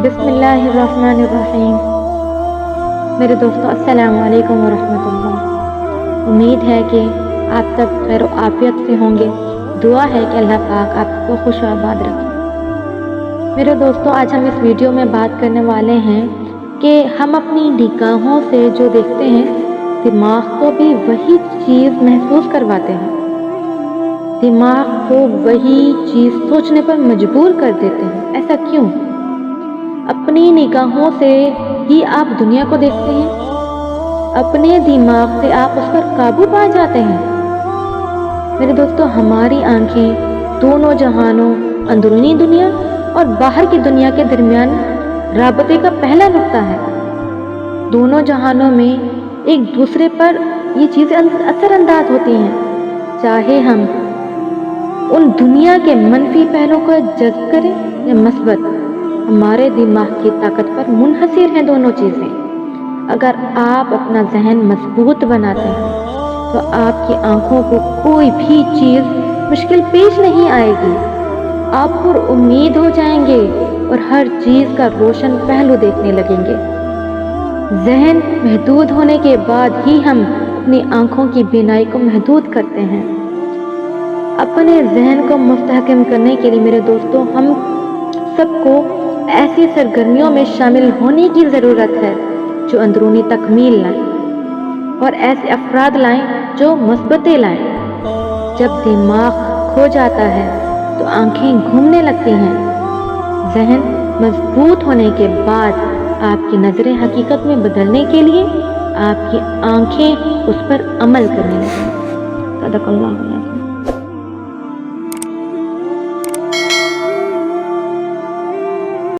बिस्मिल्लाहिर्रहमानिर्रहीम। मेरे दोस्तों, अस्सलाम वालेकुम वरहमतुल्लाह। उम्मीद है कि आप सब खैर आफियत से होंगे। दुआ है कि अल्लाह पाक आपको खुश और आबाद रखे। मेरे दोस्तों, आज हम इस वीडियो में बात करने वाले हैं कि हम अपनी निगाहों से जो देखते हैं, दिमाग को भी वही चीज़ महसूस करवाते हैं। दिमाग को वही चीज़ सोचने पर मजबूर कर देते हैं। ऐसा क्यों? अपनी निगाहों से ही आप दुनिया को देखते हैं, अपने दिमाग से आप उस पर काबू पा जाते हैं। मेरे दोस्तों, हमारी आंखें दोनों जहानों, अंदरूनी दुनिया और बाहर की दुनिया के दरमियान राबते का पहला नुक्ता है। दोनों जहानों में एक दूसरे पर ये चीज़ें असरअंदाज होती हैं। चाहे हम उन दुनिया के मनफी पहलुओं को जज्ब करें या मस्बत, हमारे दिमाग की ताकत पर मुनहसिर हैं दोनों चीज़ें। अगर आप अपना जहन मजबूत बनाते हैं तो आपकी आंखों को कोई भी चीज़ मुश्किल पेश नहीं आएगी। आप पर उम्मीद हो जाएंगे और हर चीज़ का रोशन पहलू देखने लगेंगे। जहन महदूद होने के बाद ही हम अपनी आंखों की बीनाई को महदूद करते हैं। अपने जहन को मुस्तहकम करने के लिए मेरे दोस्तों, हम सबको ऐसी सरगर्मियों में शामिल होने की ज़रूरत है जो अंदरूनी तकमील लाएं और ऐसे अफराद लाएं जो मस्बतें लाएं। जब दिमाग खो जाता है तो आंखें घूमने लगती हैं। जहन मजबूत होने के बाद आपकी नज़रें हकीकत में बदलने के लिए आपकी आंखें उस पर अमल करने लगें। सदक़ल्लाहु।